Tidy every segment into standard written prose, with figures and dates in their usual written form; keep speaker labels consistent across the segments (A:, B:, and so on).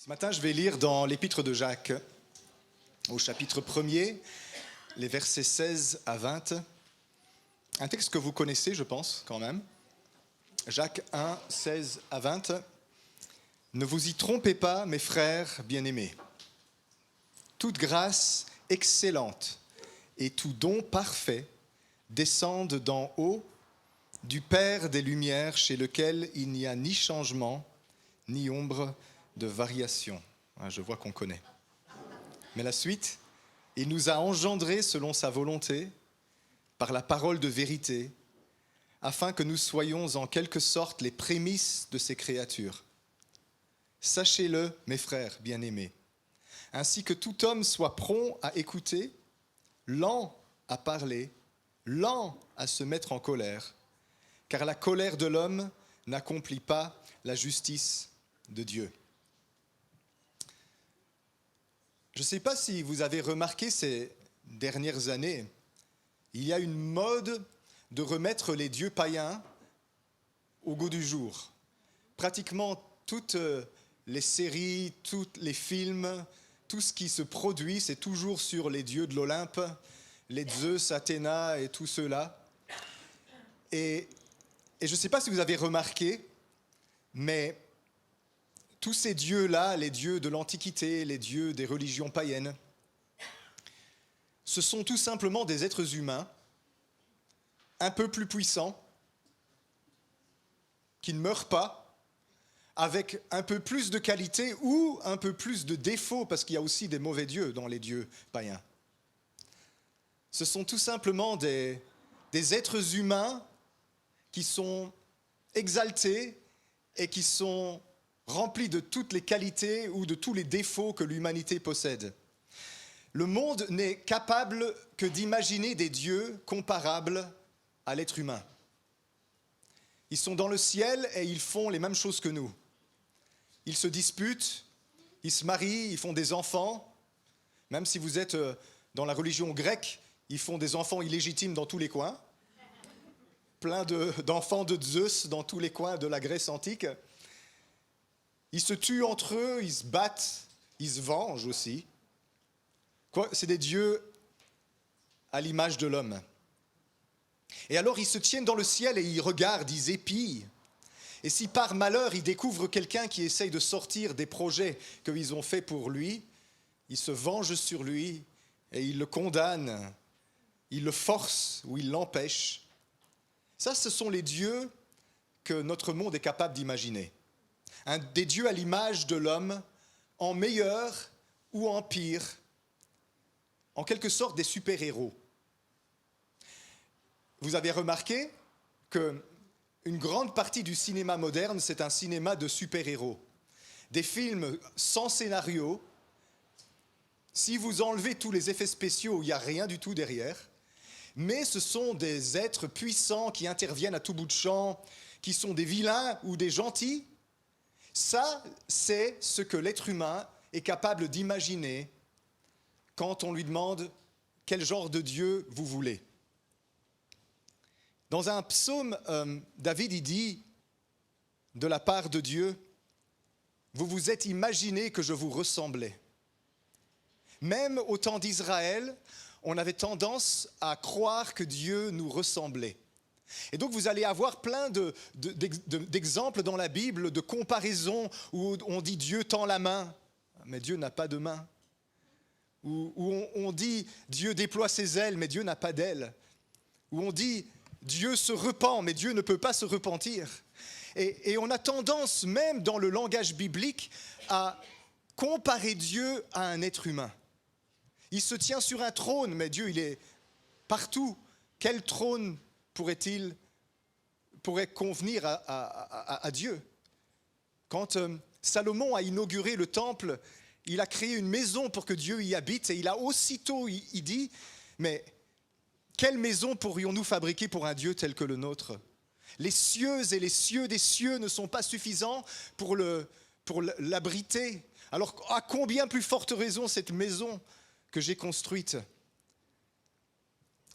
A: Ce matin, je vais lire dans l'Épître de Jacques, au chapitre 1er, les versets 16 à 20. Un texte que vous connaissez, je pense, quand même. Jacques 1, 16 à 20. « Ne vous y trompez pas, mes frères bien-aimés. Toute grâce excellente et tout don parfait descendent d'en haut, du Père des Lumières, chez lequel il n'y a ni changement, ni ombre de variation. » Je vois qu'on connaît. Mais la suite, « Il nous a engendrés selon sa volonté, par la parole de vérité, afin que nous soyons en quelque sorte les prémices de ses créatures. Sachez-le, mes frères bien-aimés, ainsi que tout homme soit prompt à écouter, lent à parler, lent à se mettre en colère, car la colère de l'homme n'accomplit pas la justice de Dieu. » Je ne sais pas si vous avez remarqué ces dernières années, il y a une mode de remettre les dieux païens au goût du jour. Pratiquement toutes les séries, tous les films, tout ce qui se produit, c'est toujours sur les dieux de l'Olympe, les Zeus, Athéna et tout cela. Et je ne sais pas si vous avez remarqué, mais tous ces dieux-là, les dieux de l'Antiquité, les dieux des religions païennes, ce sont tout simplement des êtres humains, un peu plus puissants, qui ne meurent pas, avec un peu plus de qualité ou un peu plus de défauts, parce qu'il y a aussi des mauvais dieux dans les dieux païens. Ce sont tout simplement des êtres humains qui sont exaltés et qui sont remplis de toutes les qualités ou de tous les défauts que l'humanité possède. Le monde n'est capable que d'imaginer des dieux comparables à l'être humain. Ils sont dans le ciel et ils font les mêmes choses que nous. Ils se disputent, ils se marient, ils font des enfants. Même si vous êtes dans la religion grecque, ils font des enfants illégitimes dans tous les coins. Plein d'enfants de Zeus dans tous les coins de la Grèce antique. Ils se tuent entre eux, ils se battent, ils se vengent aussi. C'est des dieux à l'image de l'homme. Et alors ils se tiennent dans le ciel et ils regardent, ils épient. Et si par malheur ils découvrent quelqu'un qui essaye de sortir des projets qu'ils ont faits pour lui, ils se vengent sur lui et ils le condamnent, ils le forcent ou ils l'empêchent. Ça, ce sont les dieux que notre monde est capable d'imaginer. Des dieux à l'image de l'homme, en meilleur ou en pire, en quelque sorte des super-héros. Vous avez remarqué qu'une grande partie du cinéma moderne, c'est un cinéma de super-héros. Des films sans scénario. Si vous enlevez tous les effets spéciaux, il n'y a rien du tout derrière. Mais ce sont des êtres puissants qui interviennent à tout bout de champ, qui sont des vilains ou des gentils. Ça, c'est ce que l'être humain est capable d'imaginer quand on lui demande quel genre de Dieu vous voulez. Dans un psaume, David il dit, de la part de Dieu, « Vous vous êtes imaginé que je vous ressemblais. » Même au temps d'Israël, on avait tendance à croire que Dieu nous ressemblait. Et donc vous allez avoir plein d'exemples dans la Bible, de comparaisons où on dit Dieu tend la main, mais Dieu n'a pas de main. Où on dit Dieu déploie ses ailes, mais Dieu n'a pas d'ailes. Où on dit Dieu se repent, mais Dieu ne peut pas se repentir. Et on a tendance, même dans le langage biblique, à comparer Dieu à un être humain. Il se tient sur un trône, mais Dieu, il est partout. Quel trône pourrait convenir à Dieu? Quand Salomon a inauguré le temple, il a créé une maison pour que Dieu y habite et il a aussitôt, il dit, mais quelle maison pourrions-nous fabriquer pour un Dieu tel que le nôtre? Les cieux et les cieux des cieux ne sont pas suffisants pour l'abriter. Alors à combien plus forte raison cette maison que j'ai construite?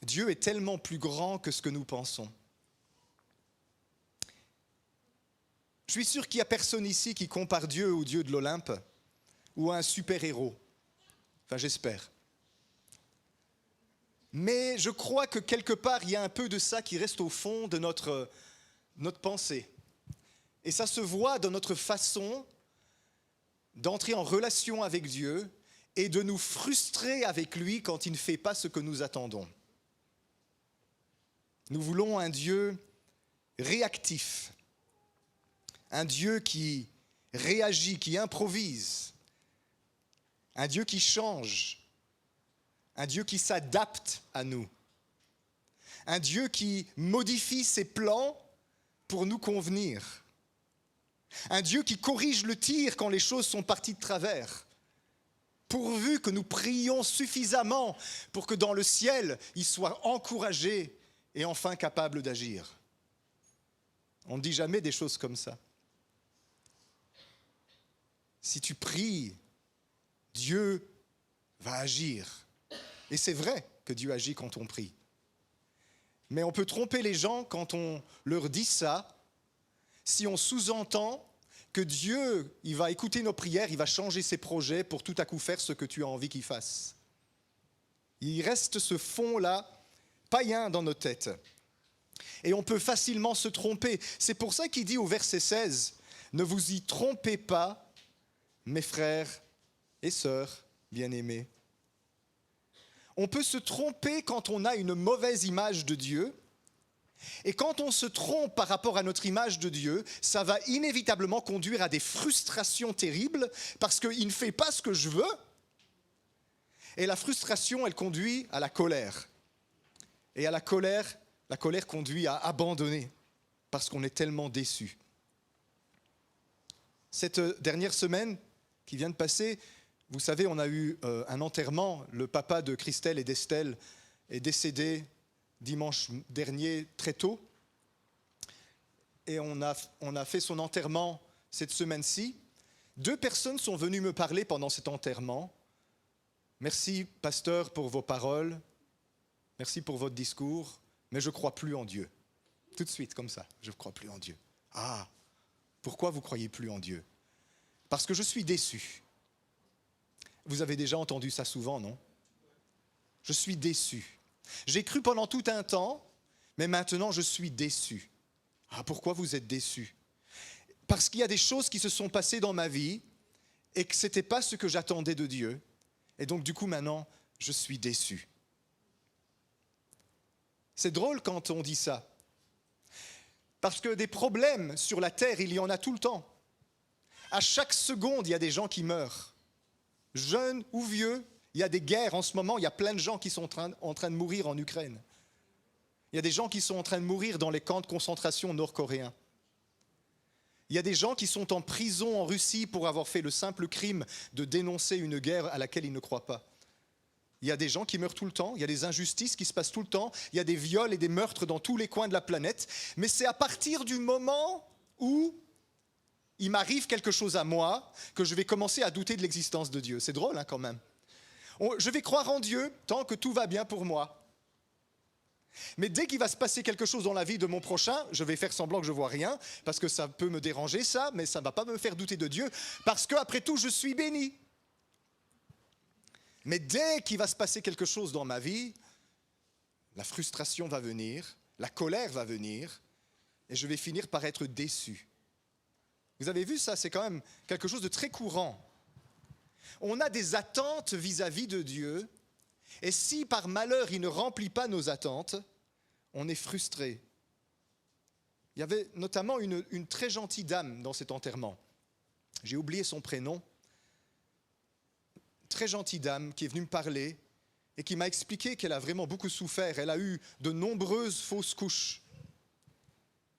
A: Dieu est tellement plus grand que ce que nous pensons. Je suis sûr qu'il n'y a personne ici qui compare Dieu au Dieu de l'Olympe. ou un super-héros. Enfin, j'espère. Mais je crois que quelque part, il y a un peu de ça qui reste au fond de notre pensée. Et ça se voit dans notre façon d'entrer en relation avec Dieu et de nous frustrer avec lui quand il ne fait pas ce que nous attendons. Nous voulons un Dieu réactif, un Dieu qui réagit, qui improvise, un Dieu qui change, un Dieu qui s'adapte à nous, un Dieu qui modifie ses plans pour nous convenir, un Dieu qui corrige le tir quand les choses sont parties de travers, pourvu que nous prions suffisamment pour que dans le ciel, il soit encouragé et enfin capable d'agir. On ne dit jamais des choses comme ça. Si tu pries, Dieu va agir. Et c'est vrai que Dieu agit quand on prie. Mais on peut tromper les gens quand on leur dit ça, si on sous-entend que Dieu, il va écouter nos prières, il va changer ses projets pour tout à coup faire ce que tu as envie qu'il fasse. Il reste ce fond-là, païen dans nos têtes. Et on peut facilement se tromper. C'est pour ça qu'il dit au verset 16, « Ne vous y trompez pas, mes frères et sœurs bien-aimés. » On peut se tromper quand on a une mauvaise image de Dieu. Et quand on se trompe par rapport à notre image de Dieu, ça va inévitablement conduire à des frustrations terribles parce qu'il ne fait pas ce que je veux. Et la frustration, elle conduit à la colère. Et à la colère conduit à abandonner parce qu'on est tellement déçu. Cette dernière semaine qui vient de passer, vous savez, on a eu un enterrement. Le papa de Christelle et d'Estelle est décédé dimanche dernier très tôt. Et on a fait son enterrement cette semaine-ci. 2 personnes sont venues me parler pendant cet enterrement. Merci, pasteur, pour vos paroles. Merci pour votre discours. Mais je ne crois plus en Dieu. Tout de suite, comme ça, je ne crois plus en Dieu. Ah, pourquoi vous ne croyez plus en Dieu? Parce que je suis déçu. Vous avez déjà entendu ça souvent, non? Je suis déçu. J'ai cru pendant tout un temps, mais maintenant je suis déçu. Ah, pourquoi vous êtes déçu? Parce qu'il y a des choses qui se sont passées dans ma vie et que ce n'était pas ce que j'attendais de Dieu. Et donc du coup maintenant, je suis déçu. C'est drôle quand on dit ça. Parce que des problèmes sur la terre, il y en a tout le temps. À chaque seconde, il y a des gens qui meurent. Jeunes ou vieux, il y a des guerres en ce moment, il y a plein de gens qui sont en train de mourir en Ukraine. Il y a des gens qui sont en train de mourir dans les camps de concentration nord-coréens. Il y a des gens qui sont en prison en Russie pour avoir fait le simple crime de dénoncer une guerre à laquelle ils ne croient pas. Il y a des gens qui meurent tout le temps, il y a des injustices qui se passent tout le temps, il y a des viols et des meurtres dans tous les coins de la planète. Mais c'est à partir du moment où il m'arrive quelque chose à moi que je vais commencer à douter de l'existence de Dieu. C'est drôle hein, quand même. Je vais croire en Dieu tant que tout va bien pour moi. Mais dès qu'il va se passer quelque chose dans la vie de mon prochain, je vais faire semblant que je ne vois rien, parce que ça peut me déranger ça, mais ça ne va pas me faire douter de Dieu, parce qu'après tout, je suis béni. Mais dès qu'il va se passer quelque chose dans ma vie, la frustration va venir, la colère va venir, et je vais finir par être déçu. Vous avez vu ça, c'est quand même quelque chose de très courant. On a des attentes vis-à-vis de Dieu, et si par malheur il ne remplit pas nos attentes, on est frustré. Il y avait notamment une très gentille dame dans cet enterrement. J'ai oublié son prénom. Très gentille dame qui est venue me parler et qui m'a expliqué qu'elle a vraiment beaucoup souffert. Elle a eu de nombreuses fausses couches.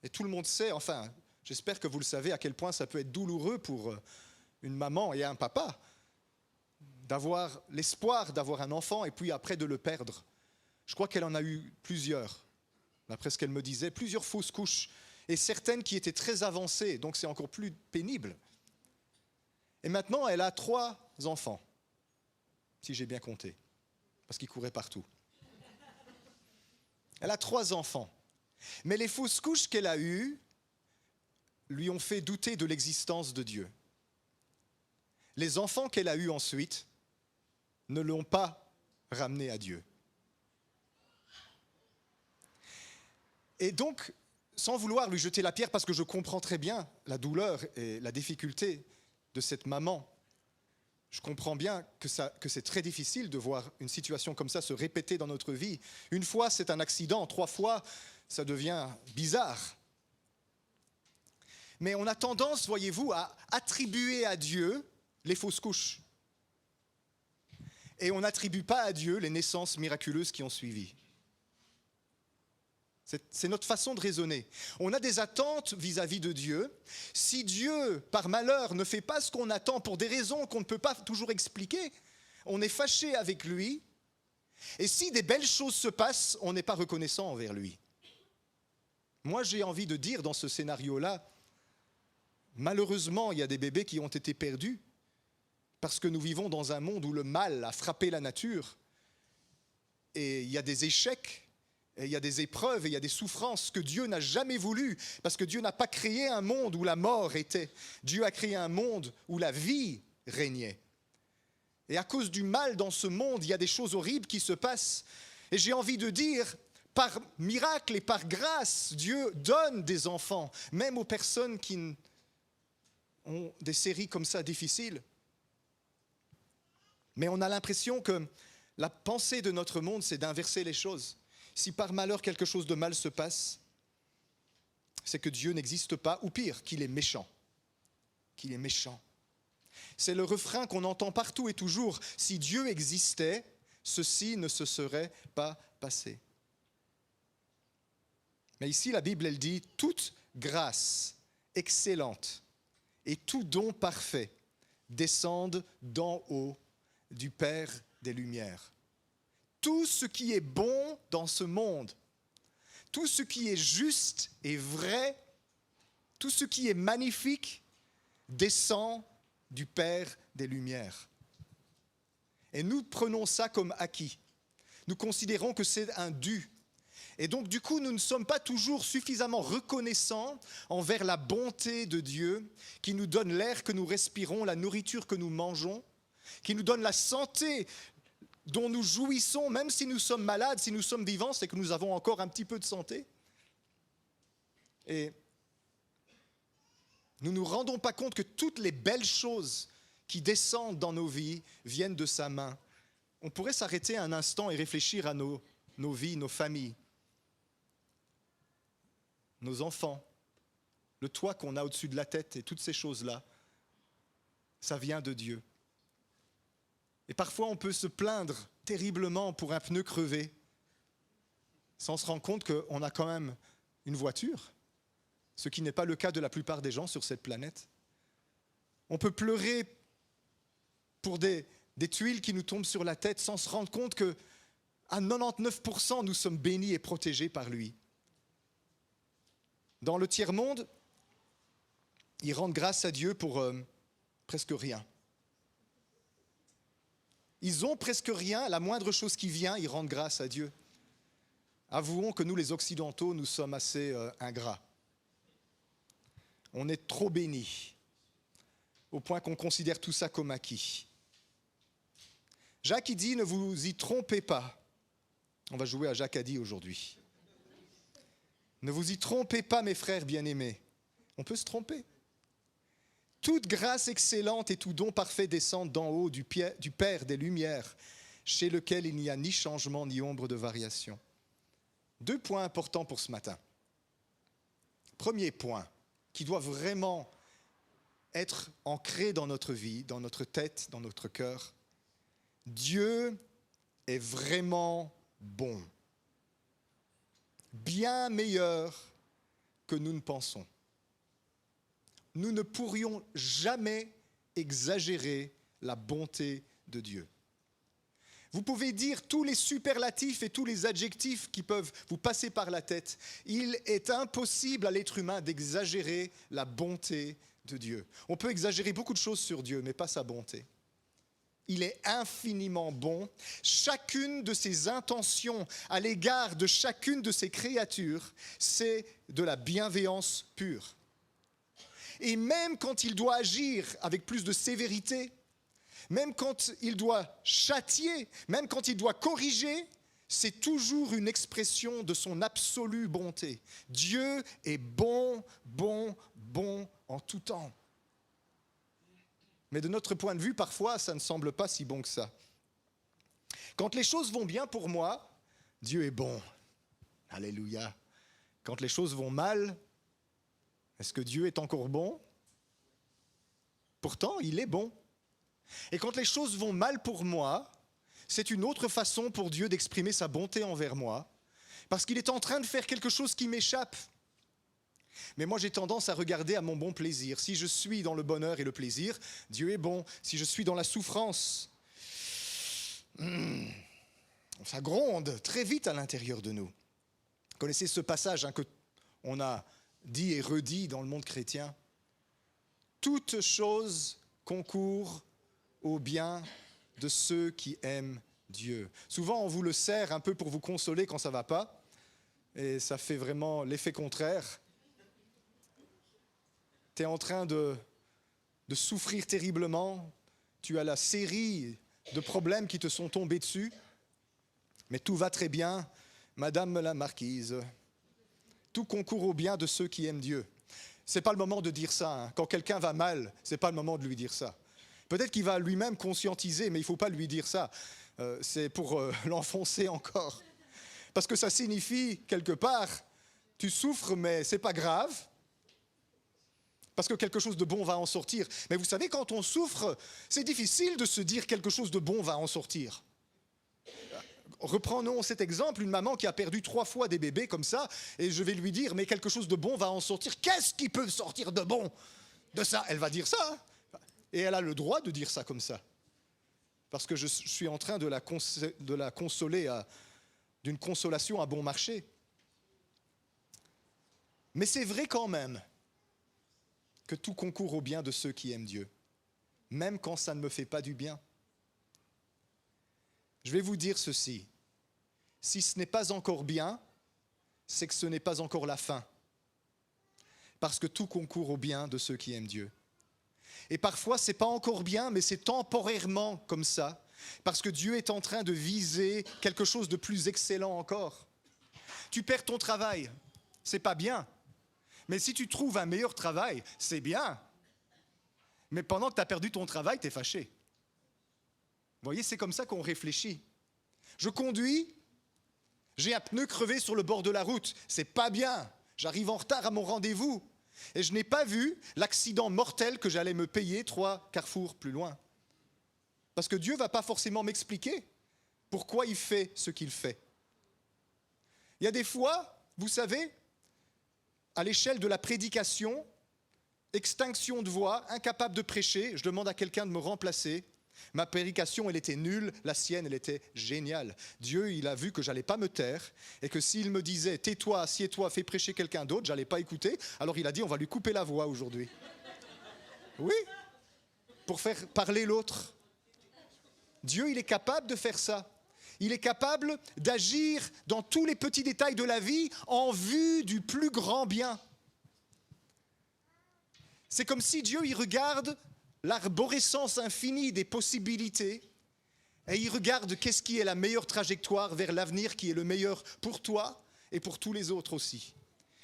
A: Et tout le monde sait, enfin, j'espère que vous le savez, à quel point ça peut être douloureux pour une maman et un papa d'avoir l'espoir d'avoir un enfant et puis après de le perdre. Je crois qu'elle en a eu plusieurs, d'après ce qu'elle me disait, plusieurs fausses couches, et certaines qui étaient très avancées, donc c'est encore plus pénible. Et maintenant, elle a 3 enfants, si j'ai bien compté, parce qu'ils couraient partout. Elle a 3 enfants, mais les fausses couches qu'elle a eues lui ont fait douter de l'existence de Dieu. les enfants qu'elle a eus ensuite ne l'ont pas ramenée à Dieu. Et donc, sans vouloir lui jeter la pierre, parce que je comprends très bien la douleur et la difficulté de cette maman, je comprends bien que c'est très difficile de voir une situation comme ça se répéter dans notre vie. Une fois, c'est un accident. 3 fois, ça devient bizarre. Mais on a tendance, voyez-vous, à attribuer à Dieu les fausses couches. Et on n'attribue pas à Dieu les naissances miraculeuses qui ont suivi. C'est notre façon de raisonner. On a des attentes vis-à-vis de Dieu. Si Dieu, par malheur, ne fait pas ce qu'on attend pour des raisons qu'on ne peut pas toujours expliquer, on est fâché avec lui. Et si des belles choses se passent, on n'est pas reconnaissant envers lui. Moi, j'ai envie de dire dans ce scénario-là, malheureusement, il y a des bébés qui ont été perdus parce que nous vivons dans un monde où le mal a frappé la nature. Et il y a des échecs. Et il y a des épreuves et il y a des souffrances que Dieu n'a jamais voulu, parce que Dieu n'a pas créé un monde où la mort était. Dieu a créé un monde où la vie régnait. Et à cause du mal dans ce monde, il y a des choses horribles qui se passent. Et j'ai envie de dire, par miracle et par grâce, Dieu donne des enfants, même aux personnes qui ont des séries comme ça difficiles. Mais on a l'impression que la pensée de notre monde, c'est d'inverser les choses. Si par malheur quelque chose de mal se passe, c'est que Dieu n'existe pas, ou pire, qu'il est méchant. Qu'il est méchant. C'est le refrain qu'on entend partout et toujours. Si Dieu existait, ceci ne se serait pas passé. Mais ici, la Bible, elle dit, toute grâce excellente et tout don parfait descendent d'en haut du Père des Lumières. Tout ce qui est bon dans ce monde, tout ce qui est juste et vrai, tout ce qui est magnifique, descend du Père des Lumières. Et nous prenons ça comme acquis. Nous considérons que c'est un dû. Et donc, du coup, nous ne sommes pas toujours suffisamment reconnaissants envers la bonté de Dieu qui nous donne l'air que nous respirons, la nourriture que nous mangeons, qui nous donne la santé dont nous jouissons, même si nous sommes malades, si nous sommes vivants, c'est que nous avons encore un petit peu de santé. Et nous ne nous rendons pas compte que toutes les belles choses qui descendent dans nos vies viennent de sa main. On pourrait s'arrêter un instant et réfléchir à nos vies, nos familles, nos enfants, le toit qu'on a au-dessus de la tête et toutes ces choses-là. Ça vient de Dieu. Et parfois, on peut se plaindre terriblement pour un pneu crevé, sans se rendre compte qu'on a quand même une voiture, ce qui n'est pas le cas de la plupart des gens sur cette planète. On peut pleurer pour des tuiles qui nous tombent sur la tête sans se rendre compte qu'à 99%, nous sommes bénis et protégés par lui. Dans le tiers-monde, ils rendent grâce à Dieu pour presque rien. Ils ont presque rien, la moindre chose qui vient, ils rendent grâce à Dieu. Avouons que nous, les Occidentaux, nous sommes assez ingrats. On est trop bénis, au point qu'on considère tout ça comme acquis. Jacques, il dit, ne vous y trompez pas. On va jouer à Jacques a dit aujourd'hui. Ne vous y trompez pas, mes frères bien-aimés. On peut se tromper. Toute grâce excellente et tout don parfait descendent d'en haut du Père des Lumières, chez lequel il n'y a ni changement ni ombre de variation. 2 points importants pour ce matin. Premier point, qui doit vraiment être ancré dans notre vie, dans notre tête, dans notre cœur. Dieu est vraiment bon. Bien meilleur que nous ne pensons. Nous ne pourrions jamais exagérer la bonté de Dieu. Vous pouvez dire tous les superlatifs et tous les adjectifs qui peuvent vous passer par la tête. Il est impossible à l'être humain d'exagérer la bonté de Dieu. On peut exagérer beaucoup de choses sur Dieu, mais pas sa bonté. Il est infiniment bon. Chacune de ses intentions à l'égard de chacune de ses créatures, c'est de la bienveillance pure. Et même quand il doit agir avec plus de sévérité, même quand il doit châtier, même quand il doit corriger, c'est toujours une expression de son absolue bonté. Dieu est bon, bon, bon en tout temps. Mais de notre point de vue, parfois, ça ne semble pas si bon que ça. Quand les choses vont bien pour moi, Dieu est bon. Alléluia. Quand les choses vont mal, est-ce que Dieu est encore bon? Pourtant, il est bon. Et quand les choses vont mal pour moi, c'est une autre façon pour Dieu d'exprimer sa bonté envers moi, parce qu'il est en train de faire quelque chose qui m'échappe. Mais moi, j'ai tendance à regarder à mon bon plaisir. Si je suis dans le bonheur et le plaisir, Dieu est bon. Si je suis dans la souffrance, ça gronde très vite à l'intérieur de nous. Vous connaissez ce passage qu'on a dit et redit dans le monde chrétien? Toute chose concourt au bien de ceux qui aiment Dieu. Souvent, on vous le sert un peu pour vous consoler quand ça ne va pas, et ça fait vraiment l'effet contraire. Tu es en train de souffrir terriblement, tu as la série de problèmes qui te sont tombés dessus, mais tout va très bien, Madame la Marquise. Tout concourt au bien de ceux qui aiment Dieu. Ce n'est pas le moment de dire ça. Hein. Quand quelqu'un va mal, ce n'est pas le moment de lui dire ça. Peut-être qu'il va lui-même conscientiser, mais il ne faut pas lui dire ça. C'est pour l'enfoncer encore. Parce que ça signifie, quelque part, tu souffres, mais ce n'est pas grave. Parce que quelque chose de bon va en sortir. Mais vous savez, quand on souffre, c'est difficile de se dire quelque chose de bon va en sortir. Reprenons cet exemple, une maman qui a perdu 3 fois des bébés comme ça, et je vais lui dire, mais quelque chose de bon va en sortir. Qu'est-ce qui peut sortir de bon de ça? Elle va dire ça, hein. Et elle a le droit de dire ça comme ça. Parce que je suis en train de la consoler d'une consolation à bon marché. Mais c'est vrai quand même que tout concourt au bien de ceux qui aiment Dieu, même quand ça ne me fait pas du bien. Je vais vous dire ceci, si ce n'est pas encore bien, c'est que ce n'est pas encore la fin. Parce que tout concourt au bien de ceux qui aiment Dieu. Et parfois, ce n'est pas encore bien, mais c'est temporairement comme ça, parce que Dieu est en train de viser quelque chose de plus excellent encore. Tu perds ton travail, c'est pas bien. Mais si tu trouves un meilleur travail, c'est bien. Mais pendant que tu as perdu ton travail, tu es fâché. Vous voyez, c'est comme ça qu'on réfléchit. Je conduis, j'ai un pneu crevé sur le bord de la route. C'est pas bien. J'arrive en retard à mon rendez-vous. Et je n'ai pas vu l'accident mortel que j'allais me payer 3 carrefours plus loin. Parce que Dieu ne va pas forcément m'expliquer pourquoi il fait ce qu'il fait. Il y a des fois, vous savez, à l'échelle de la prédication, extinction de voix, incapable de prêcher, je demande à quelqu'un de me remplacer. Ma prédication, elle était nulle, la sienne, elle était géniale. Dieu, il a vu que je n'allais pas me taire et que s'il me disait « tais-toi, assieds-toi, fais prêcher quelqu'un d'autre », je n'allais pas écouter. Alors il a dit « on va lui couper la voix aujourd'hui ». Oui, pour faire parler l'autre. Dieu, il est capable de faire ça. Il est capable d'agir dans tous les petits détails de la vie en vue du plus grand bien. C'est comme si Dieu, il regarde l'arborescence infinie des possibilités et il regarde qu'est-ce qui est la meilleure trajectoire vers l'avenir qui est le meilleur pour toi et pour tous les autres aussi.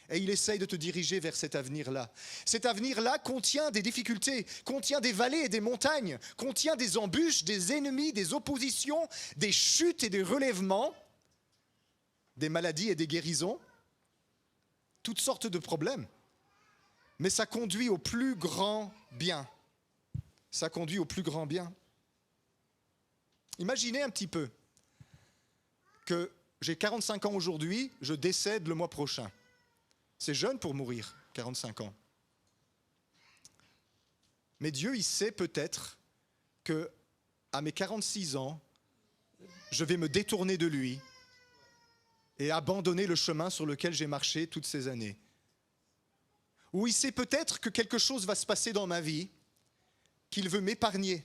A: Et il essaye de te diriger vers cet avenir-là. Cet avenir-là contient des difficultés, contient des vallées et des montagnes, contient des embûches, des ennemis, des oppositions, des chutes et des relèvements, des maladies et des guérisons, toutes sortes de problèmes. Mais ça conduit au plus grand bien. Ça conduit au plus grand bien. Imaginez un petit peu que j'ai 45 ans aujourd'hui, je décède le mois prochain. C'est jeune pour mourir, 45 ans. Mais Dieu, il sait peut-être que à mes 46 ans, je vais me détourner de lui et abandonner le chemin sur lequel j'ai marché toutes ces années. Ou il sait peut-être que quelque chose va se passer dans ma vie, qu'il veut m'épargner,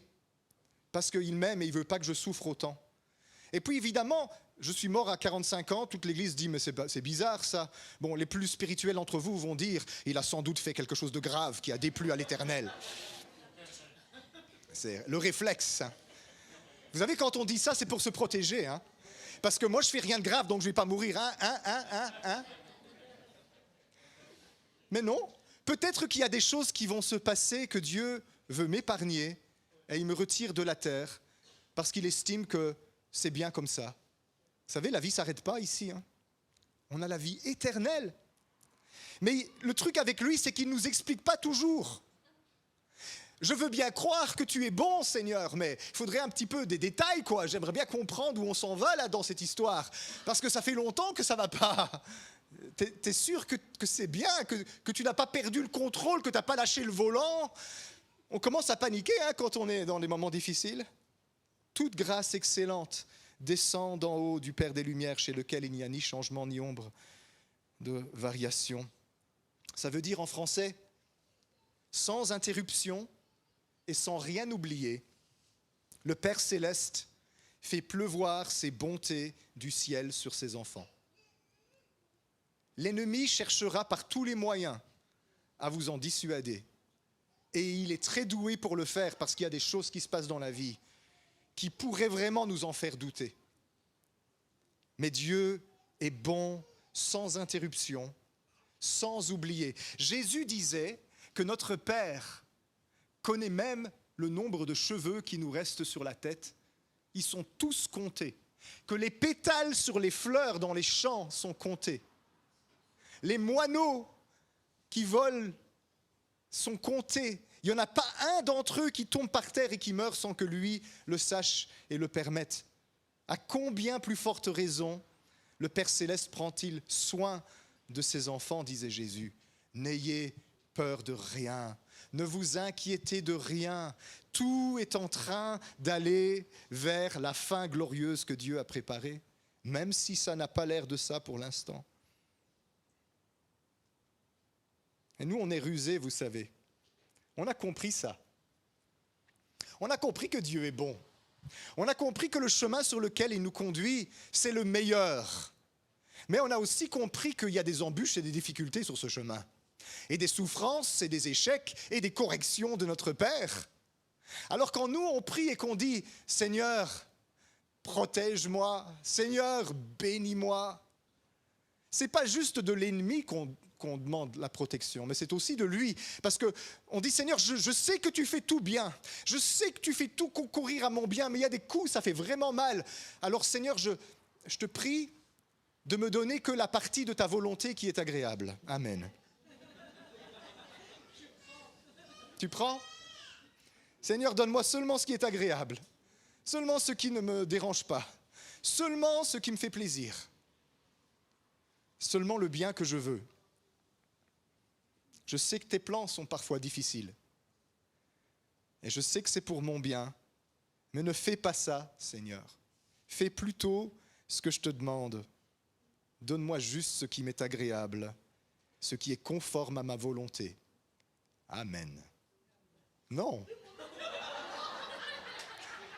A: parce qu'il m'aime et il ne veut pas que je souffre autant. Et puis évidemment, je suis mort à 45 ans, toute l'Église dit « mais c'est bizarre ça ». Bon, les plus spirituels d'entre vous vont dire « il a sans doute fait quelque chose de grave qui a déplu à l'Éternel ». C'est le réflexe. Vous savez, quand on dit ça, c'est pour se protéger. Hein? Parce que moi, je fais rien de grave, donc je ne vais pas mourir. Hein? Mais non, peut-être qu'il y a des choses qui vont se passer, que Dieu veut m'épargner, et il me retire de la terre, parce qu'il estime que c'est bien comme ça. Vous savez, la vie ne s'arrête pas ici. Hein? On a la vie éternelle. Mais le truc avec lui, c'est qu'il ne nous explique pas toujours. Je veux bien croire que tu es bon, Seigneur, mais il faudrait un petit peu des détails, quoi. J'aimerais bien comprendre où on s'en va, là, dans cette histoire. Parce que ça fait longtemps que ça ne va pas. T'es sûr que c'est bien, que tu n'as pas perdu le contrôle, que tu n'as pas lâché le volant? On commence à paniquer hein, quand on est dans des moments difficiles. Toute grâce excellente descend d'en haut du Père des Lumières, chez lequel il n'y a ni changement ni ombre de variation. Ça veut dire en français, sans interruption et sans rien oublier, le Père céleste fait pleuvoir ses bontés du ciel sur ses enfants. L'ennemi cherchera par tous les moyens à vous en dissuader. Et il est très doué pour le faire parce qu'il y a des choses qui se passent dans la vie qui pourraient vraiment nous en faire douter. Mais Dieu est bon sans interruption, sans oublier. Jésus disait que notre Père connaît même le nombre de cheveux qui nous restent sur la tête. Ils sont tous comptés. Que les pétales sur les fleurs dans les champs sont comptés. Les moineaux qui volent sont comptés. Il n'y en a pas un d'entre eux qui tombe par terre et qui meurt sans que lui le sache et le permette. À combien plus forte raison le Père Céleste prend-il soin de ses enfants, disait Jésus. N'ayez peur de rien, ne vous inquiétez de rien. Tout est en train d'aller vers la fin glorieuse que Dieu a préparée, même si ça n'a pas l'air de ça pour l'instant. Et nous, on est rusés, vous savez. On a compris ça. On a compris que Dieu est bon. On a compris que le chemin sur lequel il nous conduit, c'est le meilleur. Mais on a aussi compris qu'il y a des embûches et des difficultés sur ce chemin. Et des souffrances et des échecs et des corrections de notre Père. Alors quand nous, on prie et qu'on dit « Seigneur, protège-moi, Seigneur, bénis-moi », c'est pas juste de l'ennemi qu'on demande la protection, mais c'est aussi de lui. Parce qu'on dit, Seigneur, je sais que tu fais tout bien. Je sais que tu fais tout concourir à mon bien, mais il y a des coups, ça fait vraiment mal. Alors, Seigneur, je te prie de me donner que la partie de ta volonté qui est agréable. Amen. Tu prends? Seigneur, donne-moi seulement ce qui est agréable. Seulement ce qui ne me dérange pas. Seulement ce qui me fait plaisir. Seulement le bien que je veux. Je sais que tes plans sont parfois difficiles. Et je sais que c'est pour mon bien. Mais ne fais pas ça, Seigneur. Fais plutôt ce que je te demande. Donne-moi juste ce qui m'est agréable, ce qui est conforme à ma volonté. Amen. Non.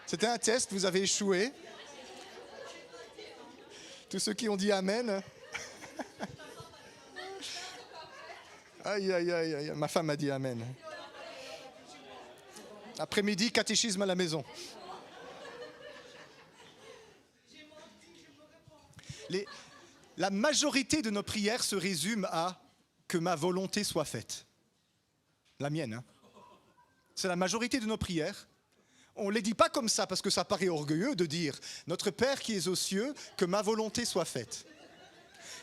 A: C'était un test, vous avez échoué. Tous ceux qui ont dit Amen. Aïe, aïe, aïe, aïe, ma femme a dit Amen. Après-midi, catéchisme à la maison. La majorité de nos prières se résume à « que ma volonté soit faite ». La mienne, hein. C'est la majorité de nos prières. On ne les dit pas comme ça parce que ça paraît orgueilleux de dire « Notre Père qui es aux cieux, que ma volonté soit faite ».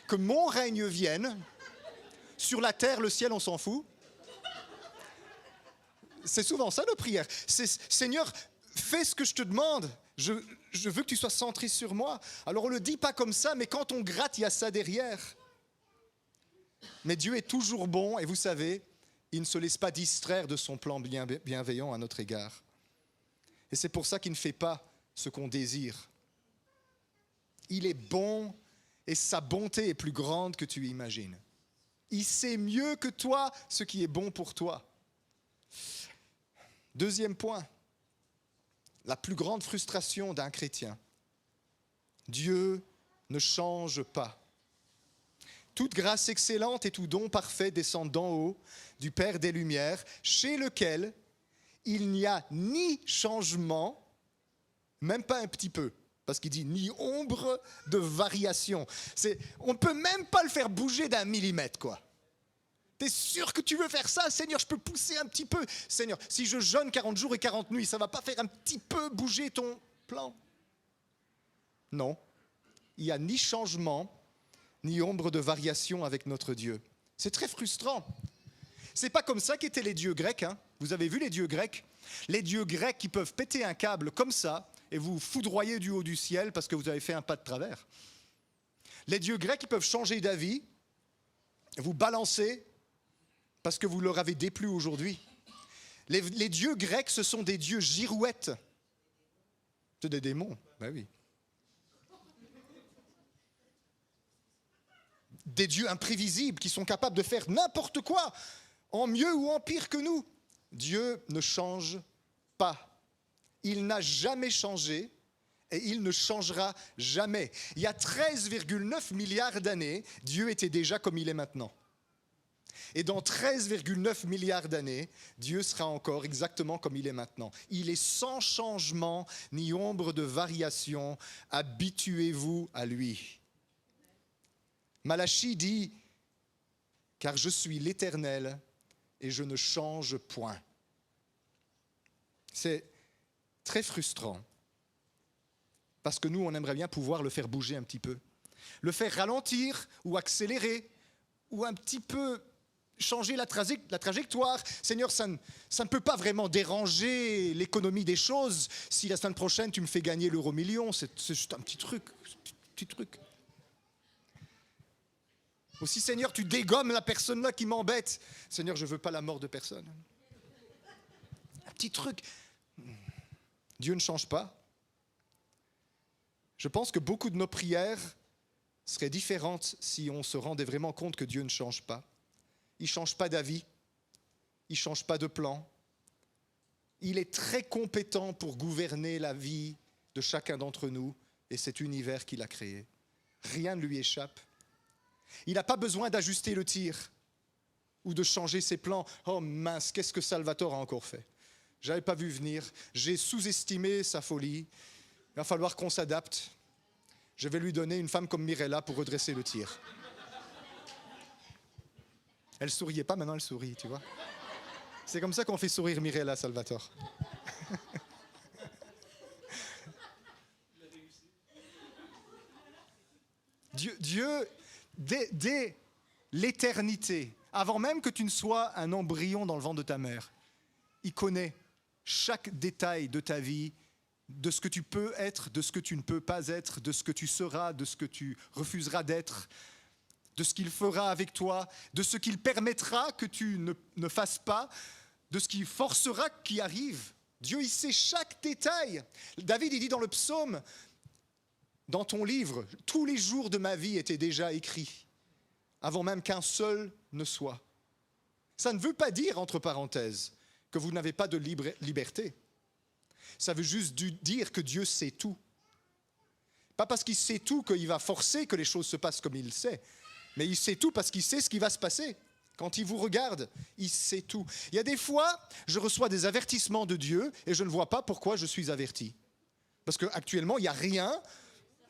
A: Que mon règne vienne. Sur la terre, le ciel, on s'en fout. C'est souvent ça nos prières. C'est « Seigneur, fais ce que je te demande. Je veux que tu sois centré sur moi. » Alors on ne le dit pas comme ça, mais quand on gratte, il y a ça derrière. Mais Dieu est toujours bon, et vous savez, il ne se laisse pas distraire de son plan bienveillant à notre égard. Et c'est pour ça qu'il ne fait pas ce qu'on désire. Il est bon, et sa bonté est plus grande que tu imagines. Il sait mieux que toi ce qui est bon pour toi. Deuxième point, la plus grande frustration d'un chrétien. Dieu ne change pas. Toute grâce excellente et tout don parfait descendent d'en haut, du Père des Lumières, chez lequel il n'y a ni changement, même pas un petit peu, parce qu'il dit ni ombre de variation. On ne peut même pas le faire bouger d'un millimètre, quoi. T'es sûr que tu veux faire ça, Seigneur? Je peux pousser un petit peu. Seigneur, si je jeûne 40 jours et 40 nuits, ça ne va pas faire un petit peu bouger ton plan? Non. Il n'y a ni changement, ni ombre de variation avec notre Dieu. C'est très frustrant. C'est pas comme ça qu'étaient les dieux grecs. Hein. Vous avez vu les dieux grecs? Les dieux grecs qui peuvent péter un câble comme ça et vous foudroyer du haut du ciel parce que vous avez fait un pas de travers. Les dieux grecs qui peuvent changer d'avis, vous balancer parce que vous leur avez déplu aujourd'hui. Les dieux grecs, ce sont des dieux girouettes. C'est des démons, ben oui. Des dieux imprévisibles qui sont capables de faire n'importe quoi, en mieux ou en pire que nous. Dieu ne change pas. Il n'a jamais changé et il ne changera jamais. Il y a 13,9 milliards d'années, Dieu était déjà comme il est maintenant. Et dans 13,9 milliards d'années, Dieu sera encore exactement comme il est maintenant. Il est sans changement ni ombre de variation. Habituez-vous à lui. Malachie dit « Car je suis l'Éternel et je ne change point ». C'est très frustrant parce que nous, on aimerait bien pouvoir le faire bouger un petit peu, le faire ralentir ou accélérer ou un petit peu changer la trajectoire. Seigneur, ça ne peut pas vraiment déranger l'économie des choses si la semaine prochaine tu me fais gagner l'euro-million. C'est juste un petit truc. Ou si, Seigneur, tu dégommes la personne là qui m'embête. Seigneur, je ne veux pas la mort de personne. Un petit truc. Dieu ne change pas. Je pense que beaucoup de nos prières seraient différentes si on se rendait vraiment compte que Dieu ne change pas. Il ne change pas d'avis. Il ne change pas de plan. Il est très compétent pour gouverner la vie de chacun d'entre nous et cet univers qu'il a créé. Rien ne lui échappe. Il n'a pas besoin d'ajuster le tir ou de changer ses plans. Oh mince, qu'est-ce que Salvatore a encore fait? Je n'avais pas vu venir, j'ai sous-estimé sa folie. Il va falloir qu'on s'adapte. Je vais lui donner une femme comme Mirella pour redresser le tir. Elle ne souriait pas, maintenant elle sourit, tu vois. C'est comme ça qu'on fait sourire Mirella, Salvatore. Dieu, dès l'éternité, avant même que tu ne sois un embryon dans le ventre de ta mère, il connaît chaque détail de ta vie, de ce que tu peux être, de ce que tu ne peux pas être, de ce que tu seras, de ce que tu refuseras d'être, de ce qu'il fera avec toi, de ce qu'il permettra que tu ne fasses pas, de ce qu'il forcera qui arrive. Dieu, il sait chaque détail. David, il dit dans le psaume, dans ton livre, tous les jours de ma vie étaient déjà écrits, avant même qu'un seul ne soit. Ça ne veut pas dire, entre parenthèses, que vous n'avez pas de liberté. Ça veut juste dire que Dieu sait tout. Pas parce qu'il sait tout qu'il va forcer que les choses se passent comme il le sait, mais il sait tout parce qu'il sait ce qui va se passer. Quand il vous regarde, il sait tout. Il y a des fois, je reçois des avertissements de Dieu et je ne vois pas pourquoi je suis averti. Parce qu'actuellement, il n'y a rien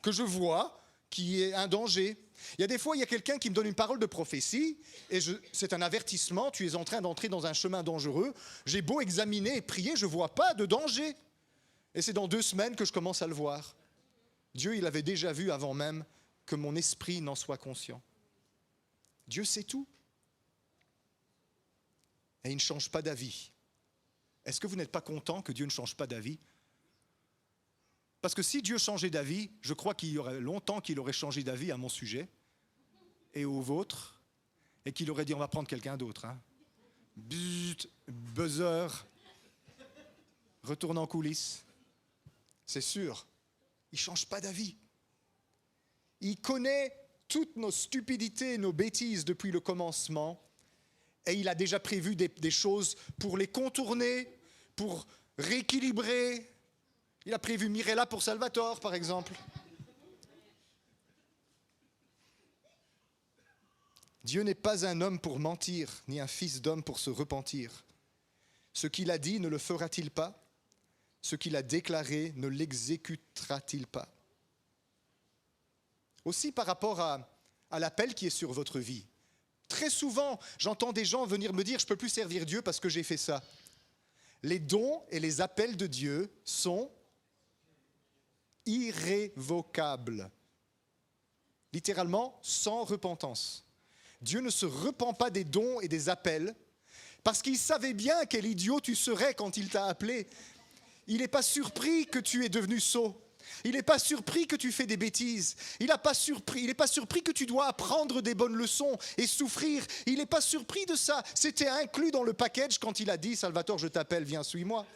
A: que je vois qui est un danger. Il y a des fois, il y a quelqu'un qui me donne une parole de prophétie et c'est un avertissement, tu es en train d'entrer dans un chemin dangereux. J'ai beau examiner et prier, je ne vois pas de danger. Et c'est dans 2 semaines que je commence à le voir. Dieu, il avait déjà vu avant même que mon esprit n'en soit conscient. Dieu sait tout. Et il ne change pas d'avis. Est-ce que vous n'êtes pas content que Dieu ne change pas d'avis? Parce que si Dieu changeait d'avis, je crois qu'il y aurait longtemps qu'il aurait changé d'avis à mon sujet et au vôtre, et qu'il aurait dit on va prendre quelqu'un d'autre. Hein. Bzzzt, buzzer, retourne en coulisses. C'est sûr, il ne change pas d'avis. Il connaît toutes nos stupidités et nos bêtises depuis le commencement, et il a déjà prévu des choses pour les contourner, pour rééquilibrer. Il a prévu Mirella pour Salvatore, par exemple. Dieu n'est pas un homme pour mentir, ni un fils d'homme pour se repentir. Ce qu'il a dit ne le fera-t-il pas? Ce qu'il a déclaré ne l'exécutera-t-il pas? Aussi par rapport à l'appel qui est sur votre vie. Très souvent, j'entends des gens venir me dire « je ne peux plus servir Dieu parce que j'ai fait ça ». Les dons et les appels de Dieu sont irrévocables. Littéralement, sans repentance. Dieu ne se repent pas des dons et des appels parce qu'il savait bien quel idiot tu serais quand il t'a appelé. Il n'est pas surpris que tu es devenu sot. Il n'est pas surpris que tu fais des bêtises. Il n'est pas surpris que tu dois apprendre des bonnes leçons et souffrir. Il n'est pas surpris de ça. C'était inclus dans le package quand il a dit « Salvatore, je t'appelle, viens, suis-moi ».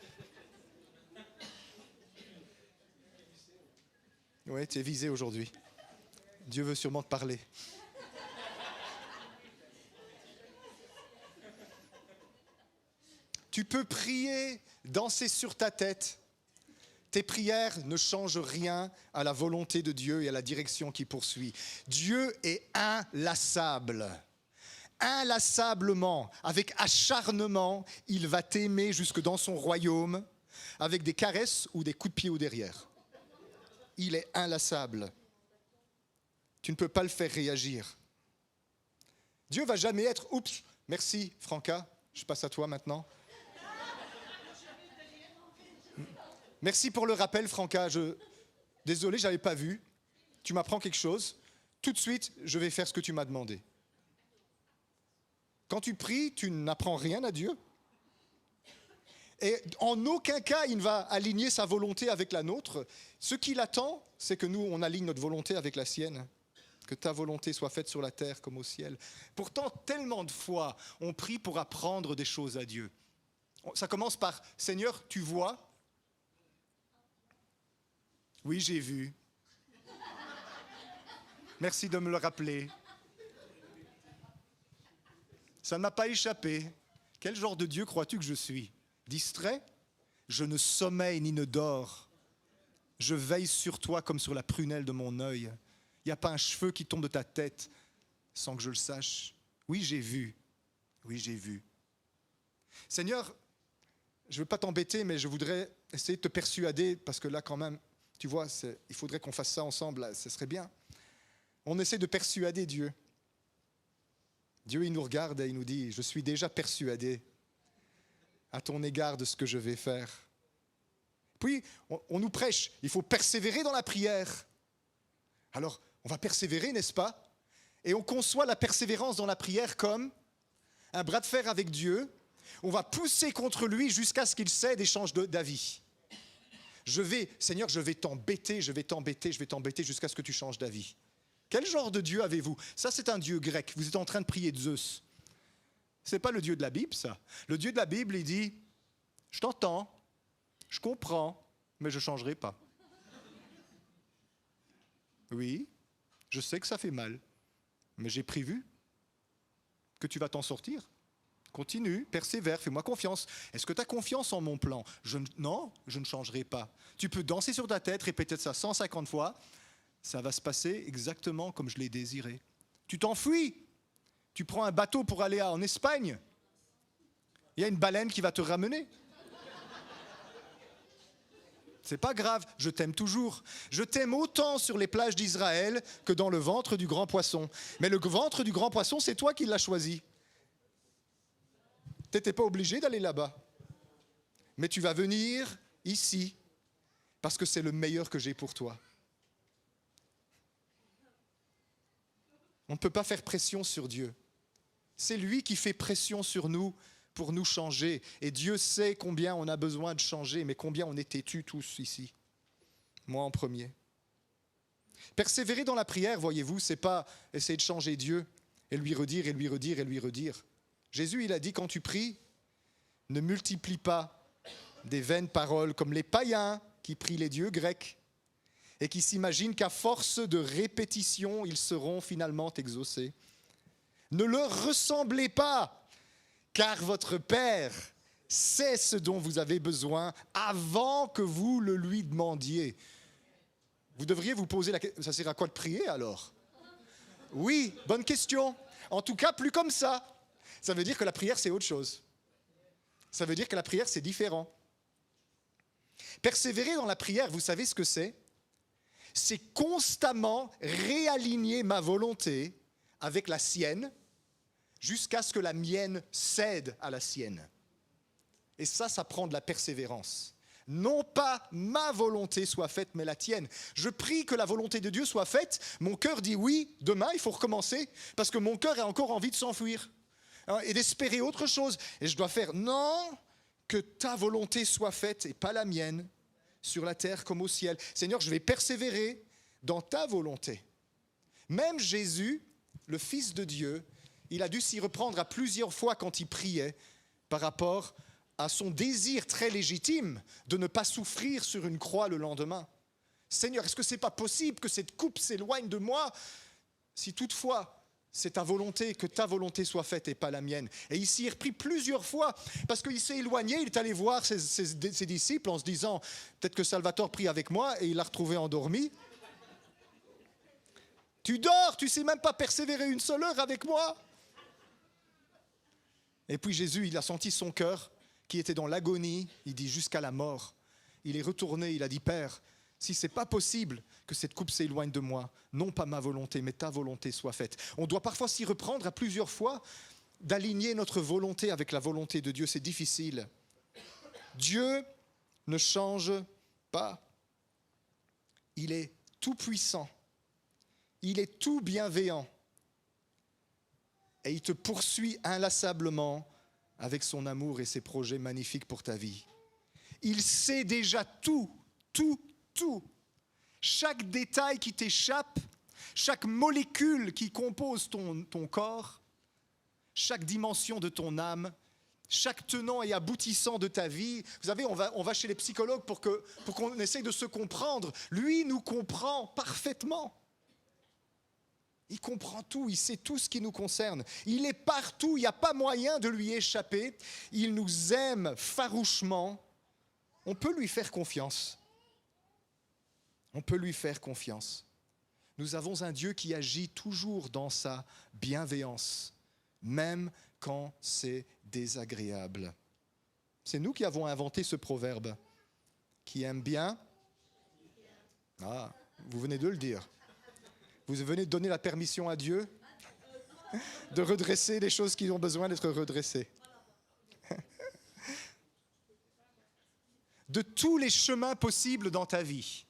A: Oui, tu es visé aujourd'hui. Dieu veut sûrement te parler. Tu peux prier, danser sur ta tête. Tes prières ne changent rien à la volonté de Dieu et à la direction qu'il poursuit. Dieu est inlassable. Inlassablement, avec acharnement, il va t'aimer jusque dans son royaume, avec des caresses ou des coups de pied au derrière. Il est inlassable. Tu ne peux pas le faire réagir. Dieu ne va jamais être « Oups, merci Franca, je passe à toi maintenant ». Merci pour le rappel, Franca. Désolé, je n'avais pas vu. Tu m'apprends quelque chose. Tout de suite, je vais faire ce que tu m'as demandé. Quand tu pries, tu n'apprends rien à Dieu. Et en aucun cas, il ne va aligner sa volonté avec la nôtre. Ce qu'il attend, c'est que nous, on aligne notre volonté avec la sienne. Que ta volonté soit faite sur la terre comme au ciel. Pourtant, tellement de fois, on prie pour apprendre des choses à Dieu. Ça commence par « Seigneur, tu vois ?» Oui, j'ai vu. Merci de me le rappeler. Ça ne m'a pas échappé. Quel genre de Dieu crois-tu que je suis? Distrait? Je ne sommeille ni ne dors. Je veille sur toi comme sur la prunelle de mon œil. Il n'y a pas un cheveu qui tombe de ta tête sans que je le sache. Oui, j'ai vu. Oui, j'ai vu. Seigneur, je ne veux pas t'embêter, mais je voudrais essayer de te persuader, parce que là, quand même, tu vois, il faudrait qu'on fasse ça ensemble, là, ce serait bien. On essaie de persuader Dieu. Dieu, il nous regarde et il nous dit, je suis déjà persuadé à ton égard de ce que je vais faire. Puis, on nous prêche, il faut persévérer dans la prière. Alors, on va persévérer, n'est-ce pas? Et on conçoit la persévérance dans la prière comme un bras de fer avec Dieu. On va pousser contre lui jusqu'à ce qu'il cède et change d'avis. Seigneur, je vais t'embêter jusqu'à ce que tu changes d'avis. Quel genre de Dieu avez-vous? Ça, c'est un Dieu grec. Vous êtes en train de prier Zeus. Ce n'est pas le Dieu de la Bible, ça. Le Dieu de la Bible, il dit, je t'entends, je comprends, mais je ne changerai pas. Oui, je sais que ça fait mal, mais j'ai prévu que tu vas t'en sortir. Continue, persévère, fais-moi confiance. Est-ce que tu as confiance en mon plan? Non, je ne changerai pas. Tu peux danser sur ta tête, répéter ça 150 fois. Ça va se passer exactement comme je l'ai désiré. Tu t'enfuis. Tu prends un bateau pour aller en Espagne. Il y a une baleine qui va te ramener. C'est pas grave, je t'aime toujours. Je t'aime autant sur les plages d'Israël que dans le ventre du grand poisson. Mais le ventre du grand poisson, c'est toi qui l'as choisi. Tu n'étais pas obligé d'aller là-bas. Mais tu vas venir ici parce que c'est le meilleur que j'ai pour toi. On ne peut pas faire pression sur Dieu. C'est lui qui fait pression sur nous pour nous changer. Et Dieu sait combien on a besoin de changer, mais combien on est têtus tous ici. Moi en premier. Persévérer dans la prière, voyez-vous, c'est pas essayer de changer Dieu et lui redire, et lui redire, et lui redire. Jésus, il a dit, quand tu pries, ne multiplie pas des vaines paroles comme les païens qui prient les dieux grecs et qui s'imaginent qu'à force de répétition, ils seront finalement exaucés. Ne leur ressemblez pas, car votre Père sait ce dont vous avez besoin avant que vous le lui demandiez. Vous devriez vous poser la question, ça sert à quoi de prier alors? Oui, bonne question. En tout cas, plus comme ça. Ça veut dire que la prière, c'est autre chose. Ça veut dire que la prière, c'est différent. Persévérer dans la prière, vous savez ce que c'est? C'est constamment réaligner ma volonté avec la sienne jusqu'à ce que la mienne cède à la sienne. Et ça prend de la persévérance. Non pas ma volonté soit faite, mais la tienne. Je prie que la volonté de Dieu soit faite. Mon cœur dit oui, demain il faut recommencer, parce que mon cœur a encore envie de s'enfuir et d'espérer autre chose. Et je dois faire non, que ta volonté soit faite et pas la mienne, sur la terre comme au ciel. Seigneur, je vais persévérer dans ta volonté. Même Jésus, le Fils de Dieu, il a dû s'y reprendre à plusieurs fois quand il priait par rapport à son désir très légitime de ne pas souffrir sur une croix le lendemain. Seigneur, est-ce que ce n'est pas possible que cette coupe s'éloigne de moi? Si toutefois c'est ta volonté, que ta volonté soit faite et pas la mienne. Et il s'y est repris plusieurs fois parce qu'il s'est éloigné, il est allé voir ses disciples en se disant peut-être que Salvatore prie avec moi, et il l'a retrouvé endormi. Tu dors, tu ne sais même pas persévérer une seule heure avec moi. Et puis Jésus, il a senti son cœur qui était dans l'agonie, il dit jusqu'à la mort. Il est retourné, il a dit Père, si ce n'est pas possible que cette coupe s'éloigne de moi, non pas ma volonté, mais ta volonté soit faite. On doit parfois s'y reprendre à plusieurs fois, d'aligner notre volonté avec la volonté de Dieu, c'est difficile. Dieu ne change pas. Il est tout puissant, il est tout bienveillant, et il te poursuit inlassablement avec son amour et ses projets magnifiques pour ta vie. Il sait déjà tout. Chaque détail qui t'échappe, chaque molécule qui compose ton corps, chaque dimension de ton âme, chaque tenant et aboutissant de ta vie. Vous savez, on va chez les psychologues pour qu'on essaye de se comprendre. Lui nous comprend parfaitement. Il comprend tout, il sait tout ce qui nous concerne. Il est partout, il n'y a pas moyen de lui échapper. Il nous aime farouchement. On peut lui faire confiance. On peut lui faire confiance. Nous avons un Dieu qui agit toujours dans sa bienveillance, même quand c'est désagréable. C'est nous qui avons inventé ce proverbe. Qui aime bien? Ah, vous venez de le dire. Vous venez de donner la permission à Dieu de redresser les choses qui ont besoin d'être redressées. De tous les chemins possibles dans ta vie,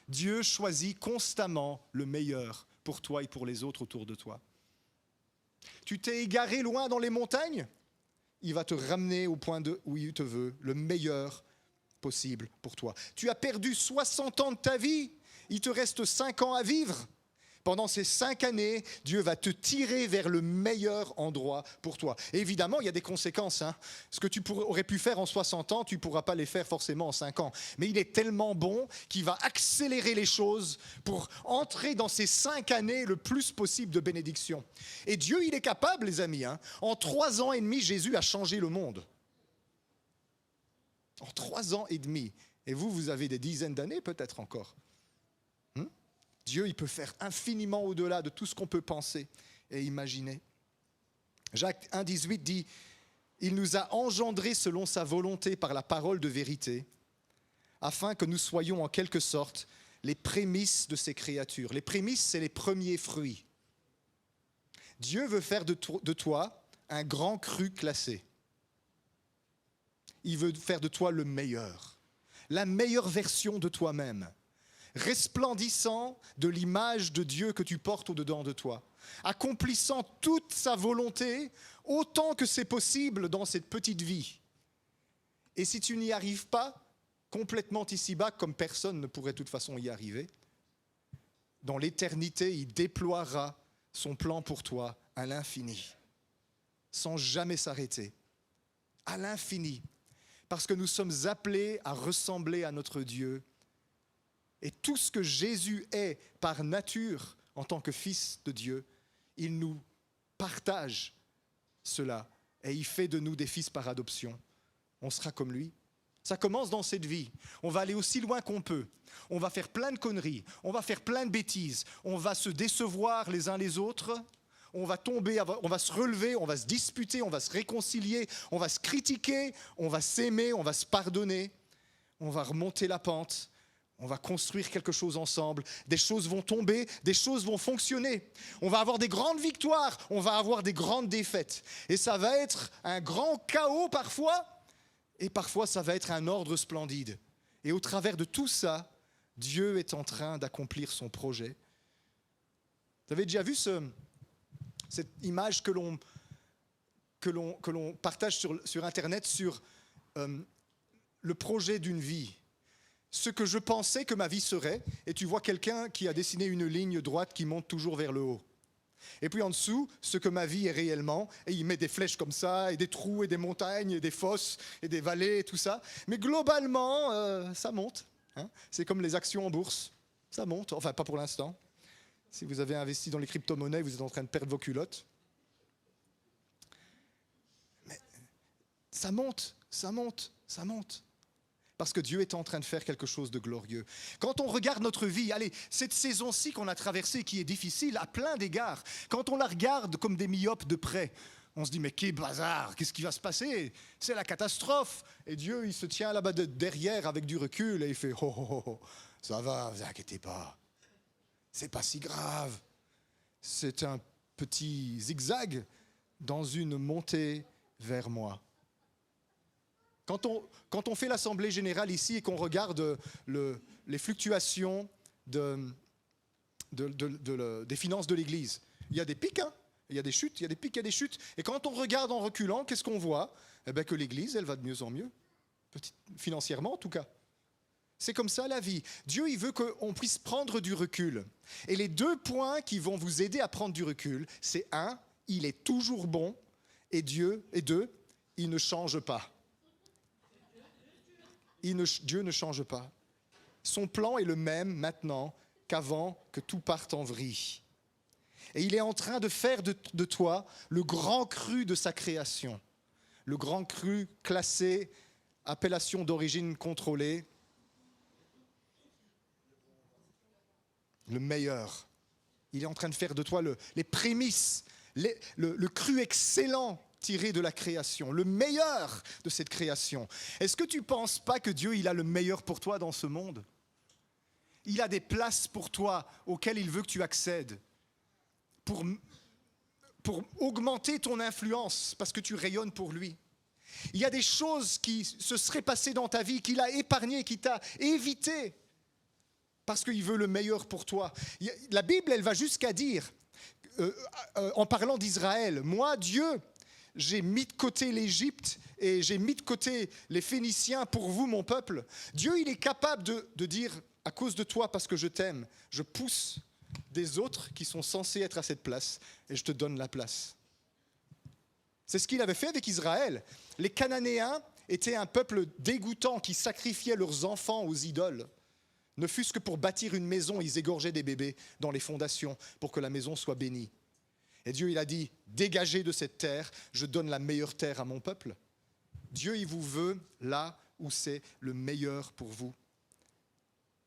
A: Dieu choisit constamment le meilleur pour toi et pour les autres autour de toi. Tu t'es égaré loin dans les montagnes, il va te ramener au point où il te veut, le meilleur possible pour toi. Tu as perdu 60 ans de ta vie, il te reste 5 ans à vivre. Pendant ces 5 années, Dieu va te tirer vers le meilleur endroit pour toi. Et évidemment, il y a des conséquences. Ce que tu aurais pu faire en 60 ans, tu ne pourras pas les faire forcément en 5 ans. Mais il est tellement bon qu'il va accélérer les choses pour entrer dans ces 5 années le plus possible de bénédiction. Et Dieu, il est capable, les amis. En 3 ans et demi, Jésus a changé le monde. En 3 ans et demi. Et vous avez des dizaines d'années peut-être encore. Dieu, il peut faire infiniment au-delà de tout ce qu'on peut penser et imaginer. Jacques 1,18 dit « Il nous a engendrés selon sa volonté par la parole de vérité, afin que nous soyons en quelque sorte les prémices de ses créatures. » Les prémices, c'est les premiers fruits. Dieu veut faire de toi un grand cru classé. Il veut faire de toi le meilleur, la meilleure version de toi-même, resplendissant de l'image de Dieu que tu portes au-dedans de toi, accomplissant toute sa volonté autant que c'est possible dans cette petite vie. Et si tu n'y arrives pas complètement ici-bas, comme personne ne pourrait de toute façon y arriver, dans l'éternité, il déploiera son plan pour toi à l'infini, sans jamais s'arrêter, à l'infini, parce que nous sommes appelés à ressembler à notre Dieu. Et tout ce que Jésus est par nature en tant que Fils de Dieu, il nous partage cela et il fait de nous des fils par adoption. On sera comme lui. Ça commence dans cette vie. On va aller aussi loin qu'on peut. On va faire plein de conneries, on va faire plein de bêtises, on va se décevoir les uns les autres, on va tomber, on va se relever, on va se disputer, on va se réconcilier, on va se critiquer, on va s'aimer, on va se pardonner, on va remonter la pente, on va construire quelque chose ensemble, des choses vont tomber, des choses vont fonctionner, on va avoir des grandes victoires, on va avoir des grandes défaites. Et ça va être un grand chaos parfois, et parfois ça va être un ordre splendide. Et au travers de tout ça, Dieu est en train d'accomplir son projet. Vous avez déjà vu cette image que l'on partage sur Internet sur le projet d'une vie. Ce que je pensais que ma vie serait, et tu vois quelqu'un qui a dessiné une ligne droite qui monte toujours vers le haut. Et puis en dessous, ce que ma vie est réellement, et il met des flèches comme ça, et des trous, et des montagnes, et des fosses, et des vallées, et tout ça. Mais globalement, ça monte. Hein. C'est comme les actions en bourse, ça monte, enfin pas pour l'instant. Si vous avez investi dans les crypto-monnaies, vous êtes en train de perdre vos culottes. Mais ça monte, ça monte, ça monte. Parce que Dieu est en train de faire quelque chose de glorieux. Quand on regarde notre vie, allez, cette saison-ci qu'on a traversée, qui est difficile à plein d'égards, quand on la regarde comme des myopes de près, on se dit, mais quel bazar, qu'est-ce qui va se passer? C'est la catastrophe. Et Dieu, il se tient là-bas derrière avec du recul et il fait, oh, oh, oh, ça va, vous inquiétez pas. C'est pas si grave. C'est un petit zigzag dans une montée vers moi. Quand on fait l'Assemblée générale ici et qu'on regarde les fluctuations des finances de l'Église, il y a des pics, hein, il y a des chutes, il y a des pics, il y a des chutes. Et quand on regarde en reculant, qu'est-ce qu'on voit? Eh bien que l'Église, elle va de mieux en mieux, financièrement en tout cas. C'est comme ça la vie. Dieu, il veut qu'on puisse prendre du recul. Et les 2 points qui vont vous aider à prendre du recul, c'est 1, il est toujours bon, et 2, il ne change pas. Dieu ne change pas. Son plan est le même maintenant qu'avant que tout parte en vrille. Et il est en train de faire de toi le grand cru de sa création. Le grand cru classé, appellation d'origine contrôlée. Le meilleur. Il est en train de faire de toi les prémices, le cru excellent tiré de la création, le meilleur de cette création. Est-ce que tu ne penses pas que Dieu, il a le meilleur pour toi dans ce monde? Il a des places pour toi auxquelles il veut que tu accèdes pour augmenter ton influence parce que tu rayonnes pour lui. Il y a des choses qui se seraient passées dans ta vie, qu'il a épargnées, qu'il t'a évitées parce qu'il veut le meilleur pour toi. La Bible, elle va jusqu'à dire, en parlant d'Israël, moi, Dieu, j'ai mis de côté l'Égypte et j'ai mis de côté les Phéniciens pour vous, mon peuple. Dieu, il est capable de dire, à cause de toi, parce que je t'aime, je pousse des autres qui sont censés être à cette place et je te donne la place. C'est ce qu'il avait fait avec Israël. Les Cananéens étaient un peuple dégoûtant qui sacrifiait leurs enfants aux idoles. Ne fût-ce que pour bâtir une maison, ils égorgeaient des bébés dans les fondations pour que la maison soit bénie. Et Dieu, il a dit, dégagez de cette terre, je donne la meilleure terre à mon peuple. Dieu, il vous veut là où c'est le meilleur pour vous.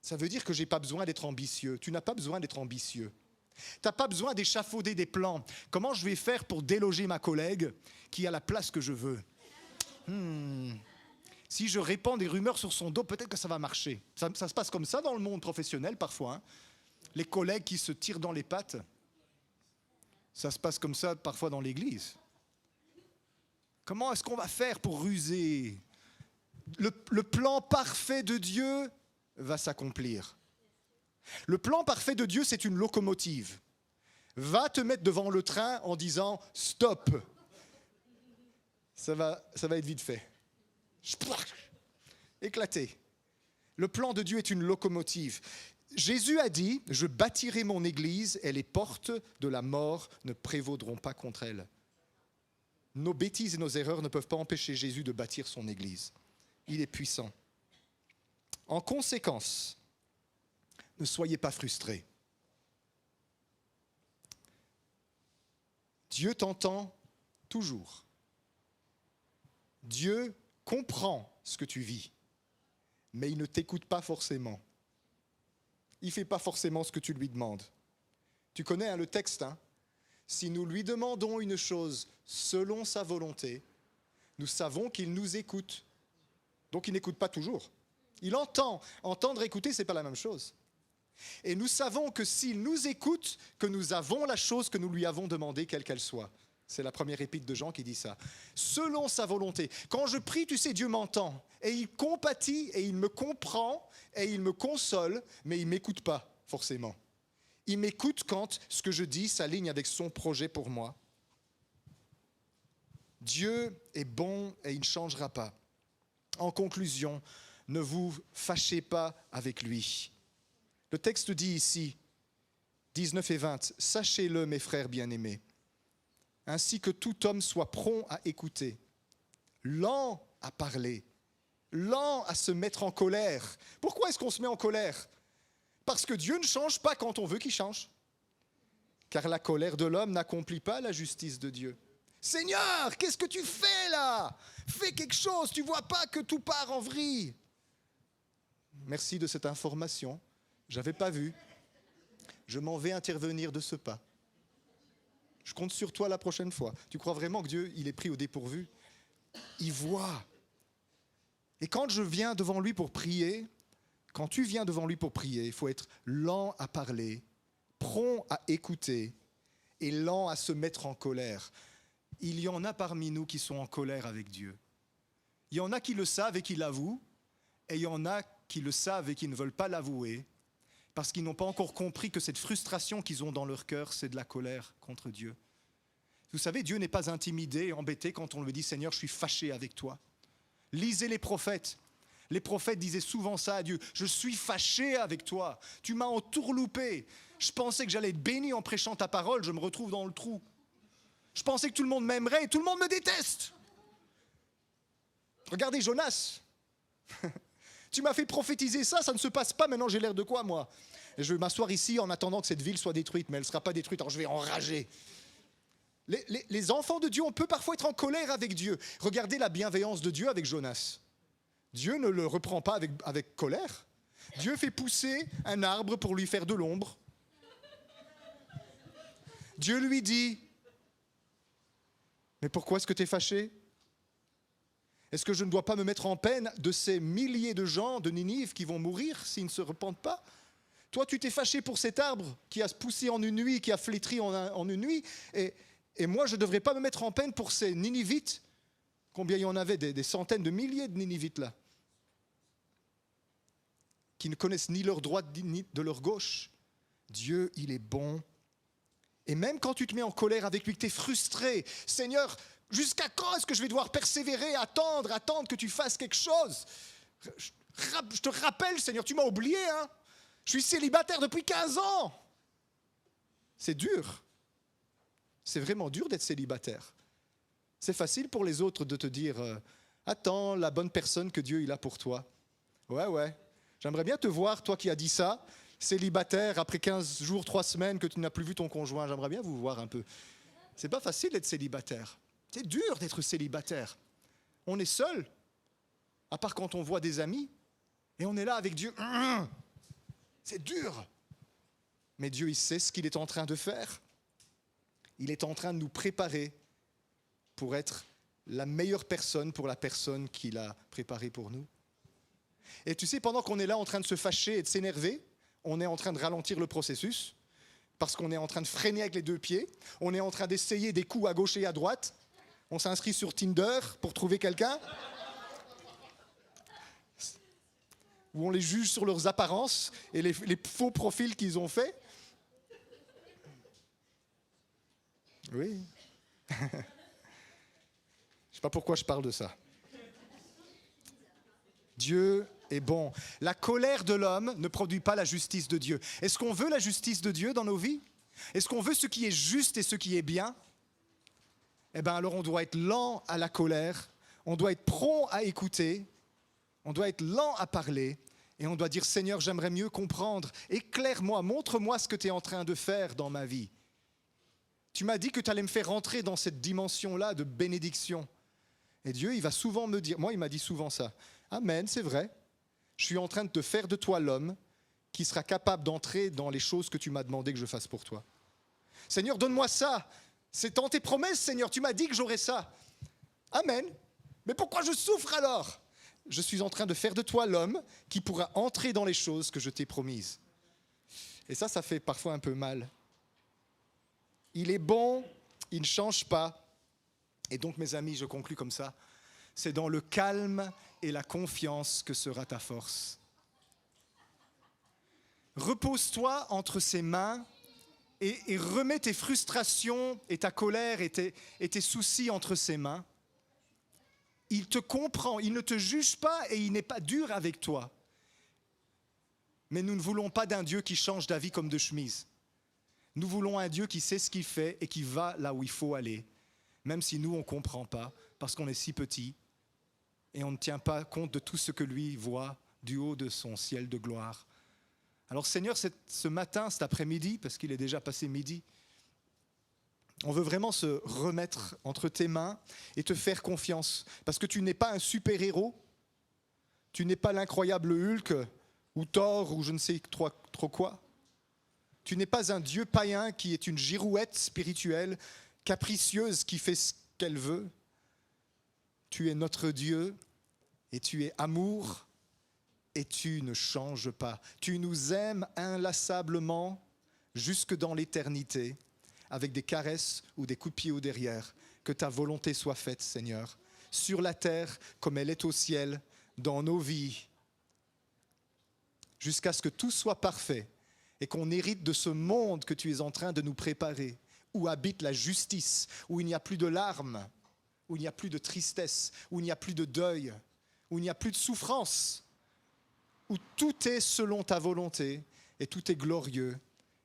A: Ça veut dire que je n'ai pas besoin d'être ambitieux. Tu n'as pas besoin d'être ambitieux. Tu n'as pas besoin d'échafauder des plans. Comment je vais faire pour déloger ma collègue qui a la place que je veux? Si je répands des rumeurs sur son dos, peut-être que ça va marcher. Ça se passe comme ça dans le monde professionnel parfois. Hein. Les collègues qui se tirent dans les pattes. Ça se passe comme ça parfois dans l'église. Comment est-ce qu'on va faire pour ruser? Le plan parfait de Dieu va s'accomplir. Le plan parfait de Dieu, c'est une locomotive. Va te mettre devant le train en disant « stop ». Ça va être vite fait. Éclaté. Le plan de Dieu est une locomotive. Jésus a dit, je bâtirai mon église et les portes de la mort ne prévaudront pas contre elle. Nos bêtises et nos erreurs ne peuvent pas empêcher Jésus de bâtir son église. Il est puissant. En conséquence, ne soyez pas frustrés. Dieu t'entend toujours. Dieu comprend ce que tu vis, mais il ne t'écoute pas forcément. Il ne fait pas forcément ce que tu lui demandes. Tu connais le texte, hein? si nous lui demandons une chose selon sa volonté, nous savons qu'il nous écoute. Donc il n'écoute pas toujours. Il entend. Entendre, écouter, ce n'est pas la même chose. Et nous savons que s'il nous écoute, que nous avons la chose que nous lui avons demandée, quelle qu'elle soit. C'est la première épître de Jean qui dit ça. Selon sa volonté. Quand je prie, tu sais, Dieu m'entend. Et il compatit, et il me comprend, et il me console, mais il ne m'écoute pas, forcément. Il m'écoute quand ce que je dis s'aligne avec son projet pour moi. Dieu est bon et il ne changera pas. En conclusion, ne vous fâchez pas avec lui. Le texte dit ici, 19 et 20, « Sachez-le, mes frères bien-aimés, ainsi que tout homme soit prompt à écouter, lent à parler, lent à se mettre en colère. » Pourquoi est-ce qu'on se met en colère ? Parce que Dieu ne change pas quand on veut qu'il change. Car la colère de l'homme n'accomplit pas la justice de Dieu. Seigneur, qu'est-ce que tu fais là ? Fais quelque chose, tu ne vois pas que tout part en vrille. Merci de cette information, je n'avais pas vu. Je m'en vais intervenir de ce pas. Je compte sur toi la prochaine fois. Tu crois vraiment que Dieu, il est pris au dépourvu ? Il voit. Et quand je viens devant lui pour prier, quand tu viens devant lui pour prier, il faut être lent à parler, prompt à écouter et lent à se mettre en colère. Il y en a parmi nous qui sont en colère avec Dieu. Il y en a qui le savent et qui l'avouent, et il y en a qui le savent et qui ne veulent pas l'avouer, parce qu'ils n'ont pas encore compris que cette frustration qu'ils ont dans leur cœur, c'est de la colère contre Dieu. Vous savez, Dieu n'est pas intimidé et embêté quand on lui dit « Seigneur, je suis fâché avec toi ». Lisez les prophètes. Les prophètes disaient souvent ça à Dieu. « Je suis fâché avec toi. Tu m'as entourloupé. Je pensais que j'allais être béni en prêchant ta parole. Je me retrouve dans le trou. Je pensais que tout le monde m'aimerait et tout le monde me déteste. » Regardez Jonas. Tu m'as fait prophétiser ça, ça ne se passe pas. Maintenant, j'ai l'air de quoi, moi ? Et je vais m'asseoir ici en attendant que cette ville soit détruite, mais elle ne sera pas détruite, alors je vais enrager. Les enfants de Dieu, on peut parfois être en colère avec Dieu. Regardez la bienveillance de Dieu avec Jonas. Dieu ne le reprend pas avec colère. Dieu fait pousser un arbre pour lui faire de l'ombre. Dieu lui dit, « Mais pourquoi est-ce que tu es fâché ? Est-ce que je ne dois pas me mettre en peine de ces milliers de gens de Ninive qui vont mourir s'ils ne se repentent pas ? Toi, tu t'es fâché pour cet arbre qui a poussé en une nuit, qui a flétri en une nuit, et moi, je ne devrais pas me mettre en peine pour ces Ninivites. Combien il y en avait ? Des centaines de milliers de Ninivites là, qui ne connaissent ni leur droite ni de leur gauche. Dieu, il est bon. Et même quand tu te mets en colère avec lui, que tu es frustré, Seigneur, jusqu'à quand est-ce que je vais devoir persévérer, attendre que tu fasses quelque chose ? Je te rappelle, Seigneur, tu m'as oublié, hein ? Je suis célibataire depuis 15 ans. C'est dur. C'est vraiment dur d'être célibataire. C'est facile pour les autres de te dire « Attends, la bonne personne que Dieu il a pour toi. » Ouais. J'aimerais bien te voir, toi qui as dit ça, célibataire, après 15 jours, 3 semaines que tu n'as plus vu ton conjoint. J'aimerais bien vous voir un peu. C'est pas facile d'être célibataire. C'est dur d'être célibataire. On est seul, à part quand on voit des amis, et on est là avec Dieu. C'est dur. Mais Dieu, il sait ce qu'il est en train de faire. Il est en train de nous préparer pour être la meilleure personne pour la personne qu'il a préparée pour nous. Et tu sais, pendant qu'on est là en train de se fâcher et de s'énerver, on est en train de ralentir le processus, parce qu'on est en train de freiner avec les 2 pieds, on est en train d'essayer des coups à gauche et à droite, on s'inscrit sur Tinder pour trouver quelqu'un, où on les juge sur leurs apparences et les faux profils qu'ils ont faits. Oui. Je ne sais pas pourquoi je parle de ça. Dieu est bon. La colère de l'homme ne produit pas la justice de Dieu. Est-ce qu'on veut la justice de Dieu dans nos vies ? Est-ce qu'on veut ce qui est juste et ce qui est bien ? Eh bien, alors on doit être lent à la colère, on doit être prompt à écouter, on doit être lent à parler, et on doit dire « Seigneur, j'aimerais mieux comprendre. Éclaire-moi, montre-moi ce que tu es en train de faire dans ma vie. Tu m'as dit que tu allais me faire rentrer dans cette dimension-là de bénédiction. » Et Dieu, il va souvent me dire, moi il m'a dit souvent ça, « Amen, c'est vrai. Je suis en train de te faire de toi l'homme qui sera capable d'entrer dans les choses que tu m'as demandé que je fasse pour toi. » Seigneur, donne-moi ça. C'est dans tes promesses, Seigneur, tu m'as dit que j'aurais ça. Amen. Mais pourquoi je souffre alors? Je suis en train de faire de toi l'homme qui pourra entrer dans les choses que je t'ai promises. Et ça fait parfois un peu mal. Il est bon, il ne change pas. Et donc, mes amis, je conclus comme ça. C'est dans le calme et la confiance que sera ta force. Repose-toi entre ses mains et remets tes frustrations et ta colère et tes soucis entre ses mains. Il te comprend, il ne te juge pas et il n'est pas dur avec toi. Mais nous ne voulons pas d'un Dieu qui change d'avis comme de chemise. Nous voulons un Dieu qui sait ce qu'il fait et qui va là où il faut aller, même si nous, on ne comprend pas, parce qu'on est si petit et on ne tient pas compte de tout ce que lui voit du haut de son ciel de gloire. Alors Seigneur, ce matin, cet après-midi, parce qu'il est déjà passé midi, on veut vraiment se remettre entre tes mains et te faire confiance. Parce que tu n'es pas un super-héros, tu n'es pas l'incroyable Hulk ou Thor ou je ne sais trop quoi. Tu n'es pas un Dieu païen qui est une girouette spirituelle, capricieuse, qui fait ce qu'elle veut. Tu es notre Dieu et tu es amour et tu ne changes pas. Tu nous aimes inlassablement jusque dans l'éternité, avec des caresses ou des coups de pied au derrière. Que ta volonté soit faite, Seigneur, sur la terre comme elle est au ciel, dans nos vies, jusqu'à ce que tout soit parfait et qu'on hérite de ce monde que tu es en train de nous préparer, où habite la justice, où il n'y a plus de larmes, où il n'y a plus de tristesse, où il n'y a plus de deuil, où il n'y a plus de souffrance, où tout est selon ta volonté et tout est glorieux.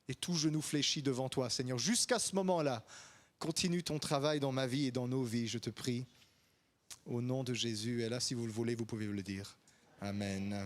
A: Et tout genou fléchit devant toi, Seigneur. Jusqu'à ce moment-là, continue ton travail dans ma vie et dans nos vies, je te prie, au nom de Jésus. Et là, si vous le voulez, vous pouvez le dire. Amen.